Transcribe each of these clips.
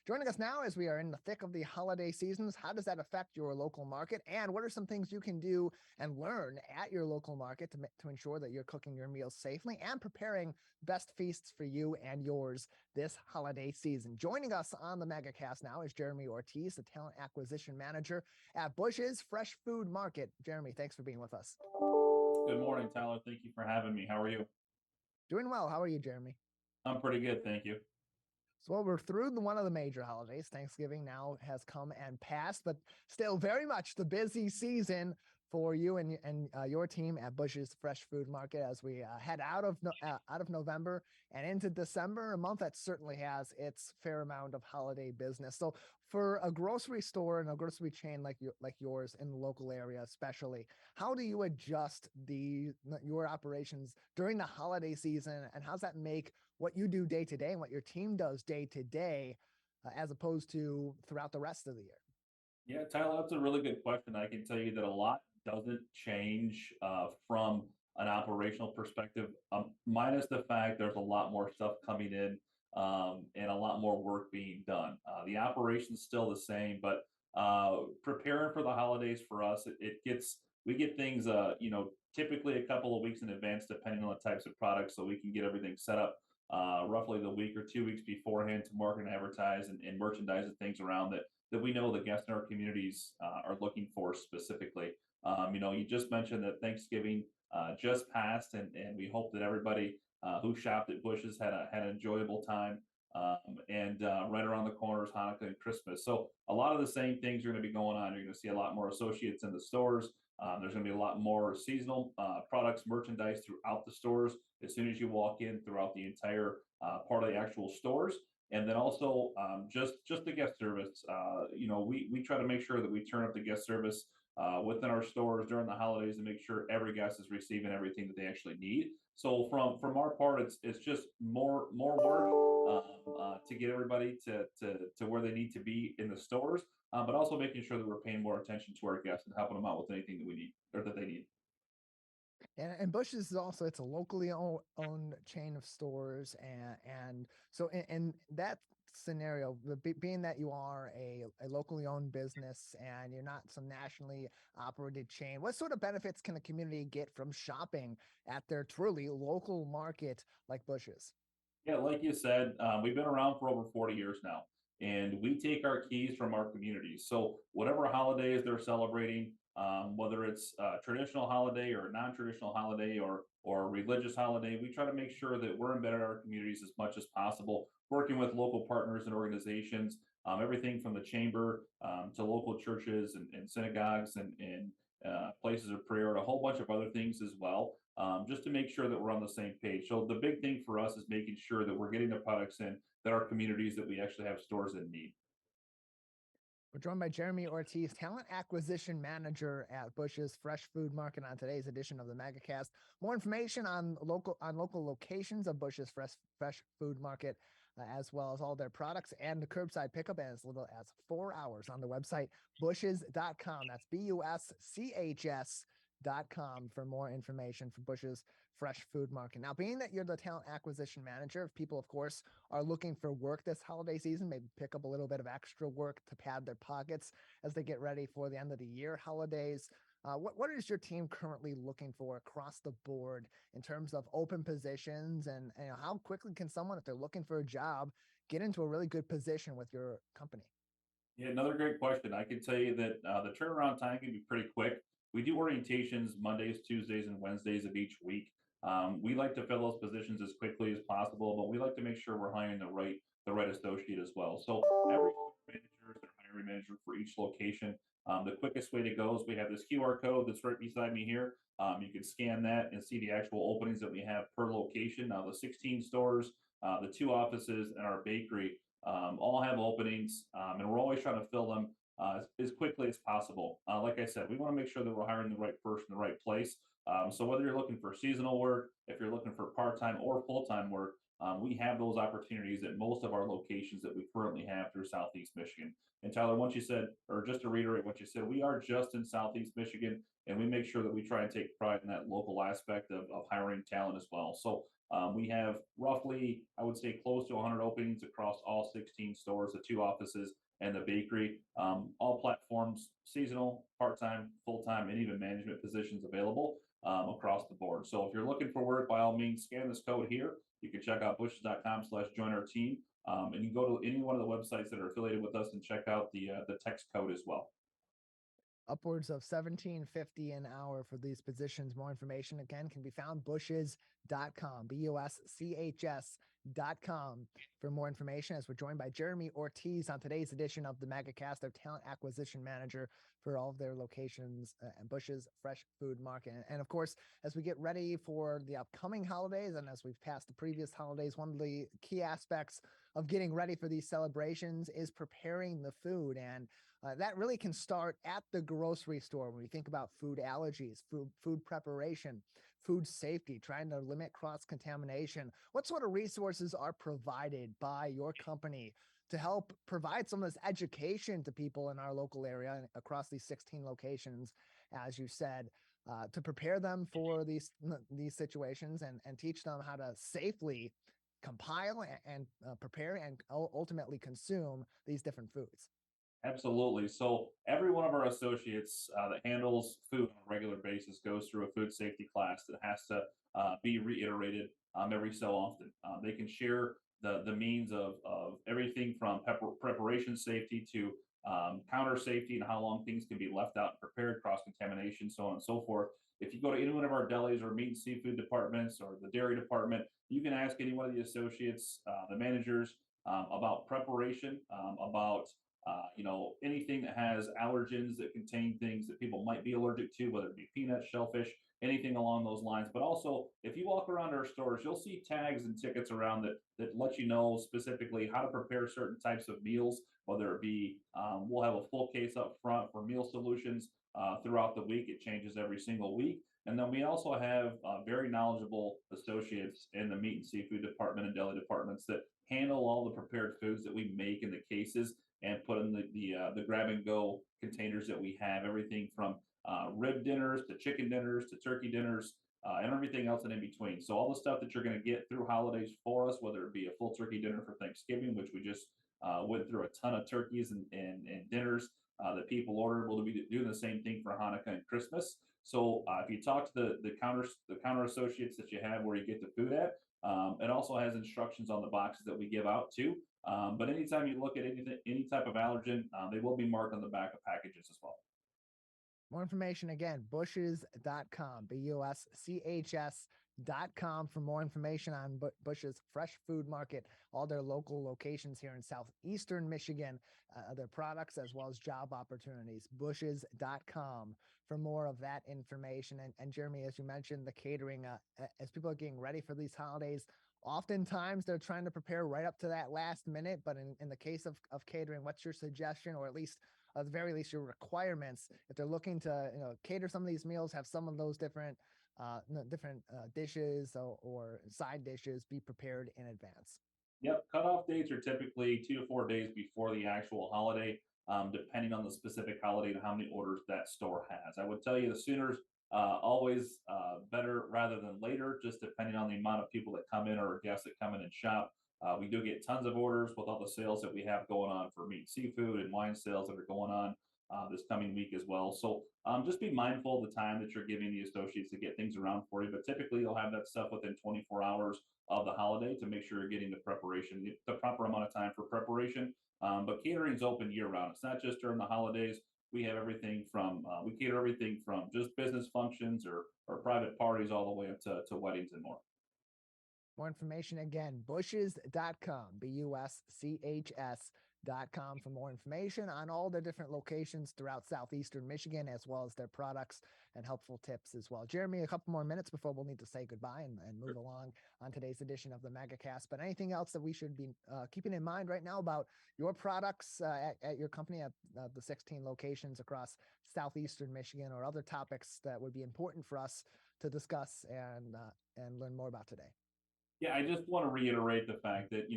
Joining us now as we are in the thick of the holiday seasons, how does that affect your local market? And what are some things you can do and learn at your local market to ensure that you're cooking your meals safely and preparing best feasts for you and yours this holiday season? Joining us on the Megacast now is Jeromie Ortiz, the Talent Acquisition Manager at Busch's Fresh Food Market. Jeromie, thanks for being with us. Good morning, Tyler. Thank you for having me. How are you? Doing well. How are you, Jeromie? I'm pretty good, thank you. So well, we're through one of the major holidays. Thanksgiving now has come and passed, but still very much the busy season for you and your team at Busch's Fresh Food Market as we head out of November and into December, a month that certainly has its fair amount of holiday business. So for a grocery store and a grocery chain like yours in the local area, especially, how do you adjust your operations during the holiday season, and how's that make what you do day to day and what your team does day to day, as opposed to throughout the rest of the year? Yeah, Tyler, that's a really good question. I can tell you that a lot doesn't change from an operational perspective, minus the fact there's a lot more stuff coming in and a lot more work being done. The operation's still the same, but preparing for the holidays for us, we get things, typically a couple of weeks in advance, depending on the types of products, so we can get everything set up roughly the week or 2 weeks beforehand to market and advertise and merchandise and things around that we know the guests in our communities are looking for specifically. You just mentioned that Thanksgiving just passed, and we hope that everybody who shopped at Busch's had an enjoyable time. And right around the corner is Hanukkah and Christmas. So a lot of the same things are going to be going on. You're going to see a lot more associates in the stores. There's going to be a lot more seasonal products, merchandise throughout the stores as soon as you walk in throughout the entire part of the actual stores. And then also just the guest service. We try to make sure that we turn up the guest service within our stores during the holidays and make sure every guest is receiving everything that they actually need. So from our part, it's just more work to get everybody to where they need to be in the stores, but also making sure that we're paying more attention to our guests and helping them out with anything that we need or that they need. And Busch's is also, it's a locally owned chain of stores, and so in that scenario, being that you are a locally owned business and you're not some nationally operated chain, what sort of benefits can the community get from shopping at their truly local market like Busch's? Yeah, like you said, we've been around for over 40 years now, and we take our keys from our communities. So whatever holidays they're celebrating, whether it's a traditional holiday or a non-traditional holiday or a religious holiday, we try to make sure that we're embedded in our communities as much as possible, working with local partners and organizations, everything from the chamber to local churches and synagogues and places of prayer and a whole bunch of other things as well, just to make sure that we're on the same page. So the big thing for us is making sure that we're getting the products in that our communities that we actually have stores in need. We're joined by Jeromie Ortiz, Talent Acquisition Manager at Busch's Fresh Food Market on today's edition of the Megacast. More information on local locations of Busch's Fresh Food Market, as well as all their products and the curbside pickup in as little as 4 hours on the website, busch's.com. That's BUSCHS.com for more information for Busch's Fresh Food Market. Now, being that you're the talent acquisition manager, if people, of course, are looking for work this holiday season, maybe pick up a little bit of extra work to pad their pockets as they get ready for the end of the year holidays. What is your team currently looking for across the board in terms of open positions, and how quickly can someone, if they're looking for a job, get into a really good position with your company? Yeah, another great question. I can tell you that the turnaround time can be pretty quick. We do orientations Mondays, Tuesdays, and Wednesdays of each week. We like to fill those positions as quickly as possible, but we like to make sure we're hiring the right associate as well. So every manager is their hiring manager for each location. The quickest way to go is we have this QR code that's right beside me here. You can scan that and see the actual openings that we have per location. Now the 16 stores, the 2 offices, and our bakery all have openings, and we're always trying to fill them as quickly as possible. Like I said, we want to make sure that we're hiring the right person in the right place. So whether you're looking for seasonal work, if you're looking for part-time or full-time work, We have those opportunities at most of our locations that we currently have through Southeast Michigan. And Tyler, once you said, or just to reiterate what you said, we are just in Southeast Michigan, and we make sure that we try and take pride in that local aspect of hiring talent as well. So we have roughly, I would say, close to 100 openings across all 16 stores, the 2 offices, and the bakery. All platforms, seasonal, part-time, full-time, and even management positions available across the board. So if you're looking for work, by all means, scan this code here. You can check out bushes.com/join our team. And you can go to any one of the websites that are affiliated with us and check out the text code as well. Upwards of $17.50 an hour for these positions. More information again can be found busches.com, BUSCHS.com for more information. As we're joined by Jeromie Ortiz on today's edition of the Megacast, their talent acquisition manager for all of their locations and Busch's Fresh Food Market. And of course, as we get ready for the upcoming holidays and as we've passed the previous holidays, one of the key aspects of getting ready for these celebrations is preparing the food. And that really can start at the grocery store when we think about food allergies, food preparation, food safety, trying to limit cross-contamination. What sort of resources are provided by your company to help provide some of this education to people in our local area and across these 16 locations, as you said, to prepare them for these situations and teach them how to safely compile and prepare and ultimately consume these different foods? Absolutely. So every one of our associates that handles food on a regular basis goes through a food safety class that has to be reiterated every so often. They can share the means of everything from preparation safety to counter safety and how long things can be left out and prepared, cross contamination, so on and so forth. If you go to any one of our delis or meat and seafood departments or the dairy department, you can ask any one of the associates, the managers, about preparation, about anything that has allergens that contain things that people might be allergic to, whether it be peanuts, shellfish, anything along those lines. But also, if you walk around our stores, you'll see tags and tickets around that let you know specifically how to prepare certain types of meals, whether it be, we'll have a full case up front for meal solutions throughout the week. It changes every single week. And then we also have very knowledgeable associates in the meat and seafood department and deli departments that handle all the prepared foods that we make in the cases and put in the grab and go containers that we have. Everything from rib dinners to chicken dinners to turkey dinners and everything else in between. So all the stuff that you're going to get through holidays for us, whether it be a full turkey dinner for Thanksgiving, which we just went through a ton of turkeys and dinners that people ordered. We'll be doing the same thing for Hanukkah and Christmas. So if you talk to the counter associates that you have where you get the food at, it also has instructions on the boxes that we give out too. But anytime you look at any type of allergen, they will be marked on the back of packages as well. More information again, bushes.com, BUSCHS.com for more information on Busch's Fresh Food Market, all their local locations here in southeastern Michigan, their products as well as job opportunities, bushes.com for more of that information. And Jeromie, as you mentioned, the catering, as people are getting ready for these holidays, oftentimes they're trying to prepare right up to that last minute. But in the case of catering, what's your suggestion, or at least at the very least your requirements, if they're looking to cater some of these meals, have some of those different dishes or side dishes be prepared in advance? Yep, cutoff dates are typically 2 to 4 days before the actual holiday, depending on the specific holiday and how many orders that store has. I would tell you the sooner's always better rather than later, just depending on the amount of people that come in or guests that come in and shop. We do get tons of orders with all the sales that we have going on for meat, seafood, and wine sales that are going on this coming week as well. So just be mindful of the time that you're giving the associates to get things around for you. But typically, you'll have that stuff within 24 hours of the holiday to make sure you're getting the preparation, the proper amount of time for preparation. But catering is open year round. It's not just during the holidays. We have everything from we cater everything from just business functions or private parties all the way up to weddings and more. More information again, bushes.com, BUSCHS.com for more information on all the different locations throughout southeastern Michigan, as well as their products and helpful tips as well. Jeromie, a couple more minutes before we'll need to say goodbye and move along on today's edition of the Megacast. But anything else that we should be keeping in mind right now about your products at your company at the 16 locations across southeastern Michigan, or other topics that would be important for us to discuss and learn more about today? Yeah, I just want to reiterate the fact that,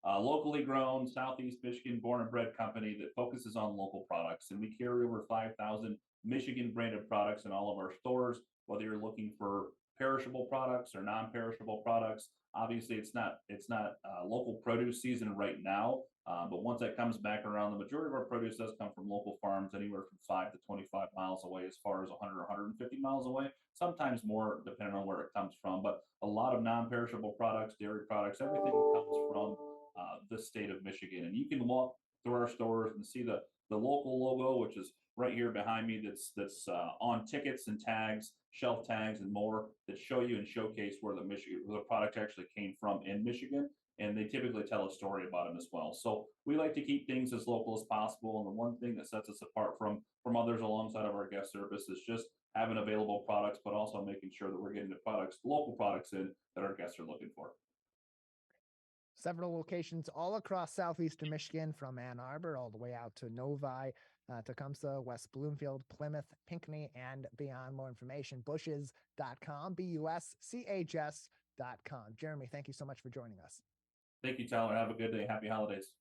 locally grown, Southeast Michigan born and bred company that focuses on local products. And we carry over 5,000 Michigan branded products in all of our stores, whether you're looking for perishable products or non-perishable products. Obviously, it's not local produce season right now, but once that comes back around, the majority of our produce does come from local farms, anywhere from 5 to 25 miles away, as far as 100 or 150 miles away. Sometimes more, depending on where it comes from. But a lot of non-perishable products, dairy products, everything comes from the state of Michigan. And you can walk through our stores and see the local logo, which is right here behind me. That's on tickets and tags, shelf tags, and more that show you and showcase where the product actually came from in Michigan. And they typically tell a story about them as well. So we like to keep things as local as possible. And the one thing that sets us apart from others alongside of our guest service is just having available products, but also making sure that we're getting the local products in that our guests are looking for. Several locations all across southeastern Michigan, from Ann Arbor all the way out to Novi, Tecumseh, West Bloomfield, Plymouth, Pinckney, and beyond. More information, busches.com, buschs.com. Jeromie, thank you so much for joining us. Thank you, Tyler. Have a good day. Happy holidays.